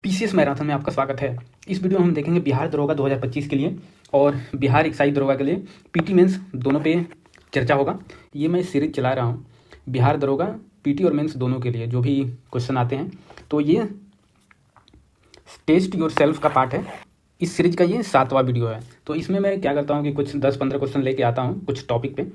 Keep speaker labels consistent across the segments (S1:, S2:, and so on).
S1: PCS marathon में आपका स्वागत है। इस वीडियो में हम देखेंगे बिहार दरोगा 2025 के लिए और बिहार एक्साइज दरोगा के लिए पीटी मेंस दोनों पे चर्चा होगा। ये मैं सीरीज चला रहा हूँ बिहार दरोगा पीटी और मेंस दोनों के लिए जो भी क्वेश्चन आते हैं। तो ये टेस्ट योर सेल्फ का पार्ट है। इस सीरीज का ये 7वां वीडियो है। तो इसमें मैं क्या करता हूँ कि कुछ 10-15 क्वेश्चन लेके आता हूँ कुछ टॉपिक पे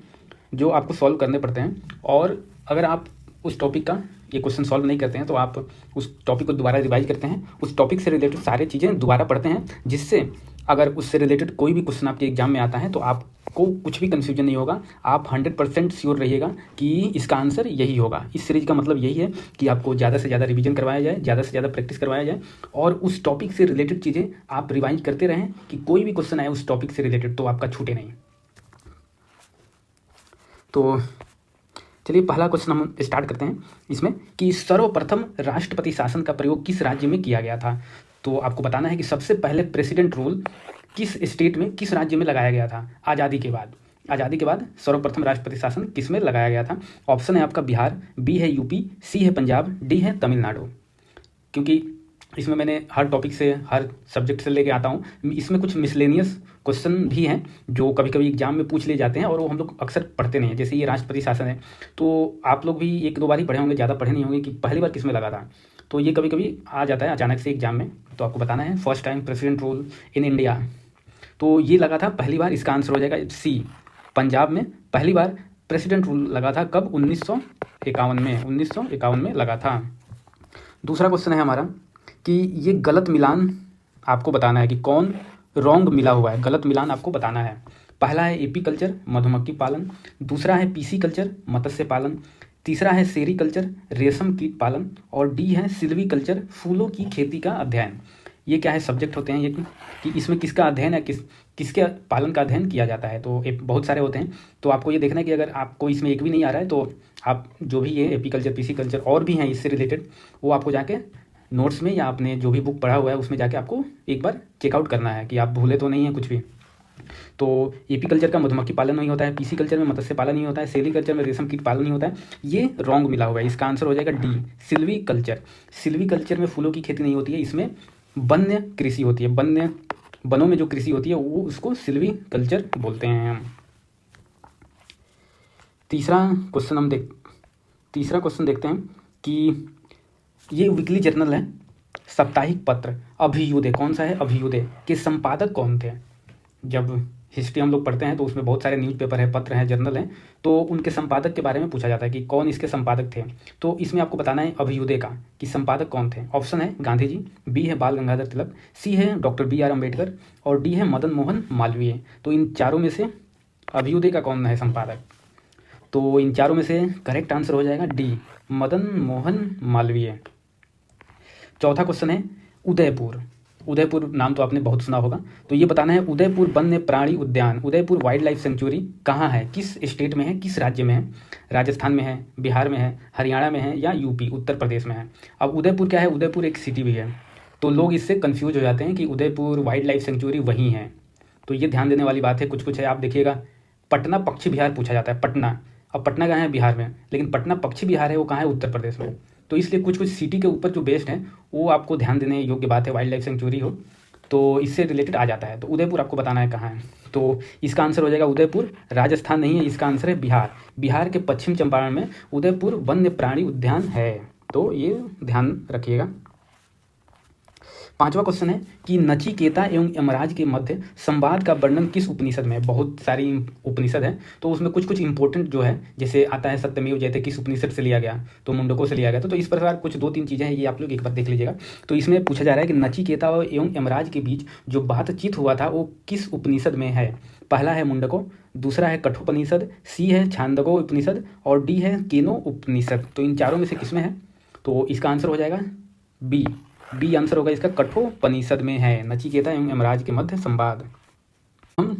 S1: जो आपको सॉल्व करने पड़ते हैं, और अगर आप उस टॉपिक का ये क्वेश्चन सॉल्व नहीं करते हैं तो आप उस टॉपिक को दोबारा रिवाइज करते हैं, उस टॉपिक से रिलेटेड सारी चीज़ें दोबारा पढ़ते हैं, जिससे अगर उससे रिलेटेड कोई भी क्वेश्चन आपके एग्जाम में आता है तो आपको कुछ भी कन्फ्यूजन नहीं होगा। आप 100% श्योर रहिएगा कि इसका आंसर यही होगा। इस सीरीज का मतलब यही है कि आपको ज़्यादा से ज़्यादा रिवीजन करवाया जाए, ज़्यादा से ज़्यादा प्रैक्टिस करवाया जाए, और उस टॉपिक से रिलेटेड चीज़ें आप रिवाइज करते रहें कि कोई भी क्वेश्चन आए उस टॉपिक से रिलेटेड तो आपका छूटे नहीं। तो चलिए पहला क्वेश्चन हम स्टार्ट करते हैं इसमें कि सर्वप्रथम राष्ट्रपति शासन का प्रयोग किस राज्य में किया गया था। तो आपको बताना है कि सबसे पहले प्रेसिडेंट रूल किस स्टेट में, किस राज्य में लगाया गया था आज़ादी के बाद। आज़ादी के बाद सर्वप्रथम राष्ट्रपति शासन किस में लगाया गया था। ऑप्शन है आपका बिहार, बी है यूपी, सी है पंजाब, डी है तमिलनाडु। क्योंकि इसमें मैंने हर टॉपिक से, हर सब्जेक्ट से लेके आता हूँ। इसमें कुछ मिसलेनियस क्वेश्चन भी हैं जो कभी कभी एग्जाम में पूछ लिए जाते हैं और वो हम लोग अक्सर पढ़ते नहीं हैं। जैसे ये राष्ट्रपति शासन है तो आप लोग भी 1-2 बार ही पढ़े होंगे, ज़्यादा पढ़े नहीं होंगे कि पहली बार किस में लगा था। तो ये कभी कभी आ जाता है अचानक से एग्जाम में, तो आपको बताना है first time president rule in India. तो ये लगा था पहली बार, इसका आंसर हो जाएगा सी, पंजाब में पहली बार प्रेसिडेंट रूल लगा था। कब? 1951 में, 1951 में लगा था। दूसरा क्वेश्चन है हमारा कि ये गलत मिलान आपको बताना है कि कौन रॉन्ग मिला हुआ है। गलत मिलान आपको बताना है। पहला है एपी कल्चर, मधुमक्खी पालन। दूसरा है पीसी कल्चर, मत्स्य पालन। तीसरा है सेरी कल्चर, रेशम कीट पालन। और डी है सिल्वी कल्चर, फूलों की खेती का अध्ययन। ये क्या है, सब्जेक्ट होते हैं ये कि इसमें किसका अध्ययन है, किसके पालन का अध्ययन किया जाता है। तो बहुत सारे होते हैं, तो आपको ये देखना है कि अगर आपको इसमें एक भी नहीं आ रहा है तो आप जो भी ये एपी कल्चर, पीसी कल्चर और भी हैं इससे रिलेटेड, वो आपको जाके नोट्स में या आपने जो भी बुक पढ़ा हुआ है उसमें जाके आपको एक बार चेकआउट करना है कि आप भूले तो नहीं है कुछ भी। तो एपी कल्चर का मधुमक्खी पालन नहीं होता है, पीसी कल्चर में मत्स्य पालन नहीं होता है, सेरी कल्चर में रेशम कीट पालन नहीं होता है। ये रॉन्ग मिला हुआ है। इसका आंसर हो जाएगा D, Silvi culture. Silvi culture में फूलों की खेती नहीं होती है, इसमें वन्य कृषि होती है। वनों में जो कृषि होती है वो उसको सिल्वी कल्चर बोलते हैं। तीसरा क्वेश्चन देखते हैं कि ये वीकली जर्नल है, साप्ताहिक पत्र अभियुदय। कौन सा है? अभियुदय के संपादक कौन थे? जब हिस्ट्री हम लोग पढ़ते हैं तो उसमें बहुत सारे न्यूज़पेपर है, पत्र हैं, जर्नल हैं, तो उनके संपादक के बारे में पूछा जाता है कि कौन इसके संपादक थे। तो इसमें आपको बताना है अभियुदय का कि संपादक कौन थे। ऑप्शन है गांधी जी, बी है बाल गंगाधर तिलक, सी है डॉक्टर बी आर अम्बेडकर, और डी है मदन मोहन मालवीय। तो इन चारों में से अभियुदय का कौन है संपादक? तो इन चारों में से करेक्ट आंसर हो जाएगा डी, मदन मोहन मालवीय। चौथा क्वेश्चन है उदयपुर। उदयपुर नाम तो आपने बहुत सुना होगा, तो ये बताना है उदयपुर वन्य प्राणी उद्यान, उदयपुर वाइल्ड लाइफ सेंचुरी कहाँ है, किस स्टेट में है, किस राज्य में है। राजस्थान में है, बिहार में है, हरियाणा में है, या यूपी उत्तर प्रदेश में है। अब उदयपुर क्या है? उदयपुर एक सिटी भी है, तो लोग इससे कन्फ्यूज हो जाते हैं कि उदयपुर वाइल्ड लाइफ सेंचुरी वहीं है। तो ये ध्यान देने वाली बात है। कुछ है, आप देखिएगा पटना पक्षी विहार पूछा जाता है, पटना। अब पटना कहाँ है? बिहार में, लेकिन पटना पक्षी विहार है वो कहाँ है? उत्तर प्रदेश में। तो इसलिए कुछ सिटी के ऊपर जो बेस्ड है वो आपको ध्यान देने योग्य बात है। वाइल्ड लाइफ सेंचुरी हो तो इससे रिलेटेड आ जाता है। तो उदयपुर आपको बताना है कहाँ है। तो इसका आंसर हो जाएगा उदयपुर। राजस्थान नहीं है, इसका आंसर है बिहार। बिहार के पश्चिम चंपारण में उदयपुर वन्य प्राणी उद्यान है। तो ये ध्यान रखिएगा। पांचवा क्वेश्चन है कि नचिकेता एवं यमराज के मध्य संवाद का वर्णन किस उपनिषद में है। बहुत सारी उपनिषद है, तो उसमें कुछ इंपॉर्टेंट जो है, जैसे आता है सत्यमेव जयते, किस उपनिषद से लिया गया? तो मुंडको से लिया गया। तो इस प्रकार कुछ 2-3 चीज़ें हैं, ये आप लोग एक बार देख लीजिएगा। तो इसमें पूछा जा रहा है कि नचिकेता एवं यमराज के बीच जो बातचीत हुआ था वो किस उपनिषद में है। पहला है मुंडको, दूसरा है कठोपनिषद, सी है छांदोग्य उपनिषद, और डी है केनो उपनिषद। तो इन चारों में से किस में है? तो इसका आंसर हो जाएगा बी आंसर होगा इसका, कठोपनिषद में है नचिकेता एवं यमराज के मध्य संवाद। हम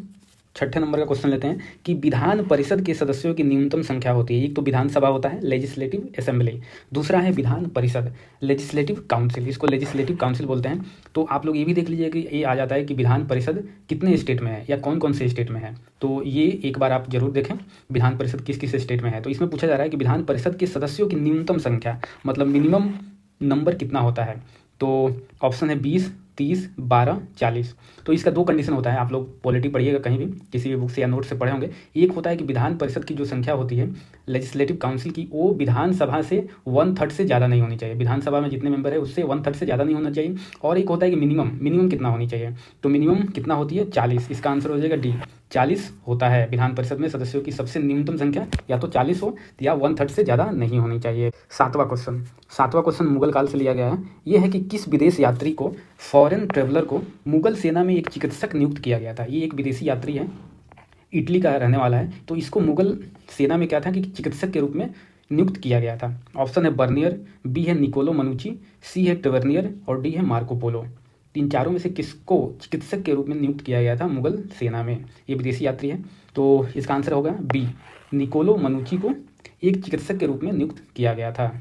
S1: छठे नंबर का क्वेश्चन लेते हैं कि विधान परिषद के सदस्यों की न्यूनतम संख्या होती है। एक तो विधानसभा होता है, लेजिस्लेटिव असेंबली, दूसरा है विधान परिषद, लेजिस्लेटिव काउंसिल, इसको लेजिस्लेटिव काउंसिल बोलते हैं। तो आप लोग ये भी देख लीजिए कि ये आ जाता है कि विधान परिषद कितने स्टेट में है या कौन कौन से स्टेट में है। तो ये एक बार आप जरूर देखें विधान परिषद किस किस स्टेट में है। तो इसमें पूछा जा रहा है कि विधान परिषद के सदस्यों की न्यूनतम संख्या, मतलब मिनिमम नंबर कितना होता है। तो ऑप्शन है 20, 30, 12, 40। तो इसका दो कंडीशन होता है, आप लोग पॉलिटी पढ़िएगा कहीं भी किसी भी बुक से या नोट से पढ़े होंगे। एक होता है कि विधान परिषद की जो संख्या होती है लेजिस्लेटिव काउंसिल की, वो विधानसभा से 1/3 से ज़्यादा नहीं होनी चाहिए। विधानसभा में जितने मेंबर है उससे 1/3 से ज़्यादा नहीं होना चाहिए। और एक होता है कि मिनिमम कितना होनी चाहिए, तो मिनिमम कितना होती है 40। इसका आंसर हो जाएगा डी, 40 होता है विधान परिषद में सदस्यों की सबसे न्यूनतम संख्या, या तो 40 हो या 1/3 से ज़्यादा नहीं होनी चाहिए। सातवां क्वेश्चन मुगल काल से लिया गया है। यह है कि किस विदेश यात्री को, फॉरेन ट्रेवलर को मुगल सेना में एक चिकित्सक नियुक्त किया गया था। ये एक विदेशी यात्री है, इटली का रहने वाला है, तो इसको मुगल सेना में क्या था कि चिकित्सक के रूप में नियुक्त किया गया था। ऑप्शन है बर्नियर, बी है निकोलो मनुची, सी है टवर्नियर और डी है मार्को पोलो। इन चारों में से किसको चिकित्सक के रूप में नियुक्त किया गया था मुगल सेना में? ये विदेशी यात्री है, तो इसका आंसर होगा बी, निकोलो मनुची को एक चिकित्सक के रूप में नियुक्त किया गया था।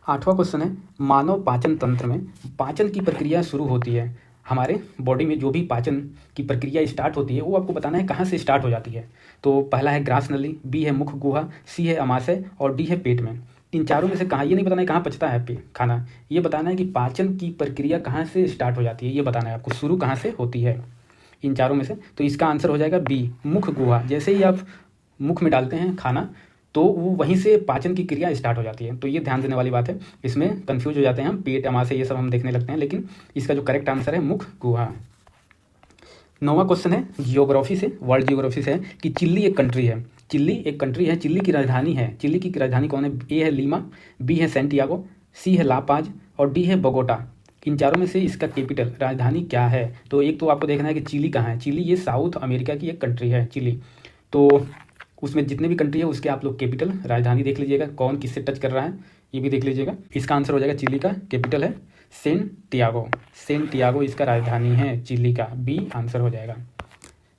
S1: आठवां क्वेश्चन है, मानव पाचन तंत्र में पाचन की प्रक्रिया शुरू होती है, हमारे बॉडी में जो भी पाचन की प्रक्रिया स्टार्ट होती है वो आपको बताना है कहाँ से स्टार्ट हो जाती है। तो पहला है ग्रास नली, बी है मुख गुहा, सी है अमाशय और डी है पेट में। इन चारों में से कहाँ, ये नहीं बताना है कहाँ पचता है खाना, ये बताना है कि पाचन की प्रक्रिया कहाँ से स्टार्ट हो जाती है, ये बताना है आपको, शुरू कहाँ से होती है इन चारों में से। तो इसका आंसर हो जाएगा बी, मुख गुहा। जैसे ही आप मुख में डालते हैं खाना तो वो वहीं से पाचन की क्रिया स्टार्ट हो जाती है। तो ये ध्यान देने वाली बात है, इसमें कंफ्यूज हो जाते हैं हम, पेट अमाशय ये सब हम देखने लगते हैं, लेकिन इसका जो करेक्ट आंसर है मुख गुहा। नौवां क्वेश्चन है जियोग्राफी से, वर्ल्ड जियोग्राफी से है कि चिल्ली एक कंट्री है। चिल्ली एक कंट्री है, चिल्ली की राजधानी है, चिल्ली की राजधानी कौन है? ए है लीमा, बी है सेंटियागो, सी है लापाज और डी है बोगोटा। इन चारों में से इसका कैपिटल राजधानी क्या है? तो एक तो आपको देखना है कि चिली कहाँ है। चिली ये साउथ अमेरिका की एक कंट्री है चिली, तो उसमें जितने भी कंट्री है उसके आप लोग कैपिटल राजधानी देख लीजिएगा, कौन किससे टच कर रहा है ये भी देख लीजिएगा। इसका आंसर हो जाएगा चिली का कैपिटल है सेंटियागो, सेंटियागो इसका राजधानी है चिली का, बी आंसर हो जाएगा।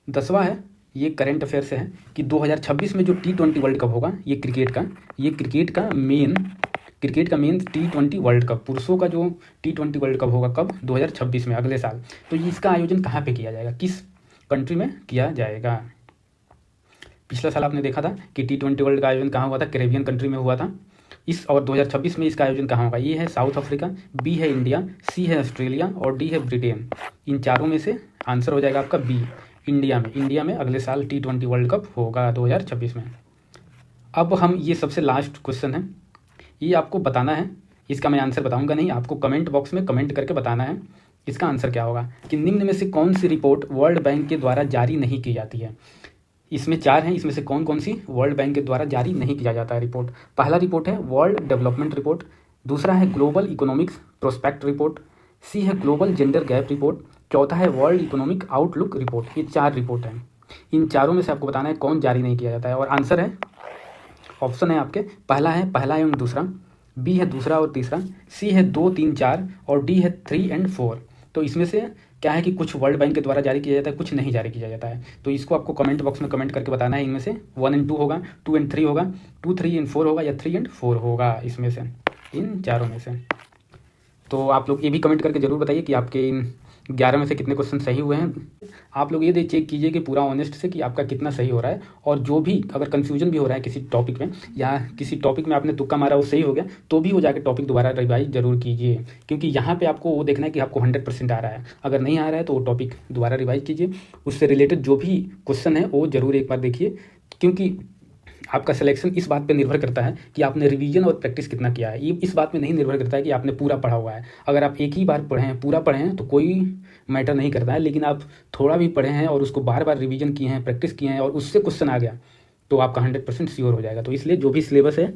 S1: 10वां है, ये करंट अफेयर से है कि 2026 में जो T20 वर्ल्ड कप होगा, ये क्रिकेट का मेन T20 वर्ल्ड कप, पुरुषों का जो T20 वर्ल्ड कप होगा कब? 2026 में, अगले साल। तो इसका आयोजन कहाँ पे किया जाएगा, किस कंट्री में किया जाएगा? पिछला साल आपने देखा था कि T20 वर्ल्ड का आयोजन कहाँ हुआ था? कैरेबियन कंट्री में हुआ था। इस और 2026 में इसका आयोजन कहाँ होगा? ये है साउथ अफ्रीका, बी है इंडिया, सी है ऑस्ट्रेलिया और डी है ब्रिटेन। इन चारों में से आंसर हो जाएगा आपका बी, इंडिया में अगले साल T20 वर्ल्ड कप होगा 2026 में। अब हम ये सबसे लास्ट क्वेश्चन है, ये आपको बताना है, इसका मैं आंसर बताऊंगा नहीं, आपको कमेंट बॉक्स में कमेंट करके बताना है इसका आंसर क्या होगा कि निम्न में से कौन सी रिपोर्ट वर्ल्ड बैंक के द्वारा जारी नहीं की जाती है। इसमें 4 हैं, इसमें से कौन कौन सी वर्ल्ड बैंक के द्वारा जारी नहीं किया जाता है रिपोर्ट? पहला रिपोर्ट है वर्ल्ड डेवलपमेंट रिपोर्ट, दूसरा है ग्लोबल इकोनॉमिक्स प्रोस्पेक्ट रिपोर्ट, सी है ग्लोबल जेंडर गैप रिपोर्ट, चौथा है वर्ल्ड इकोनॉमिक आउटलुक रिपोर्ट। ये 4 रिपोर्ट हैं, इन चारों में से आपको बताना है कौन जारी नहीं किया जाता है। और आंसर है, ऑप्शन है आपके, पहला एवं दूसरा, बी है दूसरा और तीसरा, सी है 2, 3, 4 और डी है 3 और 4। तो इसमें से क्या है कि कुछ वर्ल्ड बैंक के द्वारा जारी किया जाता है, कुछ नहीं जारी किया जाता है। तो इसको आपको कमेंट बॉक्स में कमेंट करके बताना है, इनमें से 1 और 2 होगा, 2 और 3 होगा, 2, 3 और 4 होगा या 3 और 4 होगा, इसमें से, इन चारों में से। तो आप लोग ये भी कमेंट करके ज़रूर बताइए कि आपके इन 11 में से कितने क्वेश्चन सही हुए हैं। आप लोग ये चेक कीजिए कि पूरा ऑनेस्ट से कि आपका कितना सही हो रहा है, और जो भी अगर कन्फ्यूजन भी हो रहा है किसी टॉपिक में या किसी टॉपिक में आपने तुक्का मारा वो सही हो गया, तो भी वो जाकर टॉपिक दोबारा रिवाइज जरूर कीजिए, क्योंकि यहाँ पे आपको वो देखना है कि आपको 100% आ रहा है। अगर नहीं आ रहा है तो वो टॉपिक दोबारा रिवाइज कीजिए, उससे रिलेटेड जो भी क्वेश्चन है वो ज़रूर एक बार देखिए, क्योंकि आपका सिलेक्शन इस बात पे निर्भर करता है कि आपने रिवीजन और प्रैक्टिस कितना किया है। ये इस बात में नहीं निर्भर करता है कि आपने पूरा पढ़ा हुआ है। अगर आप एक ही बार पढ़े हैं, पूरा पढ़े हैं, तो कोई मैटर नहीं करता है, लेकिन आप थोड़ा भी पढ़े हैं और उसको बार बार रिवीजन किए हैं, प्रैक्टिस किए हैं और उससे क्वेश्चन आ गया, तो आपका 100% श्योर हो जाएगा। तो इसलिए जो भी सिलेबस है,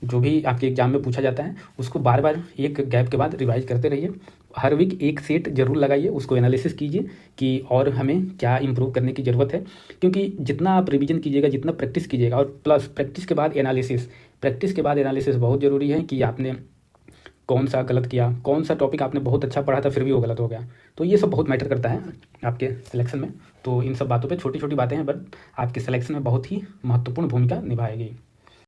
S1: जो भी आपके एग्जाम में पूछा जाता है, उसको बार बार एक गैप के बाद रिवाइज करते रहिए। हर वीक एक सेट जरूर लगाइए, उसको एनालिसिस कीजिए कि और हमें क्या इंप्रूव करने की ज़रूरत है, क्योंकि जितना आप रिवीजन कीजिएगा, जितना प्रैक्टिस कीजिएगा, और प्लस प्रैक्टिस के बाद एनालिसिस बहुत ज़रूरी है कि आपने कौन सा गलत किया, कौन सा टॉपिक आपने बहुत अच्छा पढ़ा था फिर भी वो गलत हो गया। तो ये सब बहुत मैटर करता है आपके सिलेक्शन में। तो इन सब बातों पे छोटी छोटी बातें हैं, बट आपके सिलेक्शन में बहुत ही महत्वपूर्ण भूमिका निभाएगी।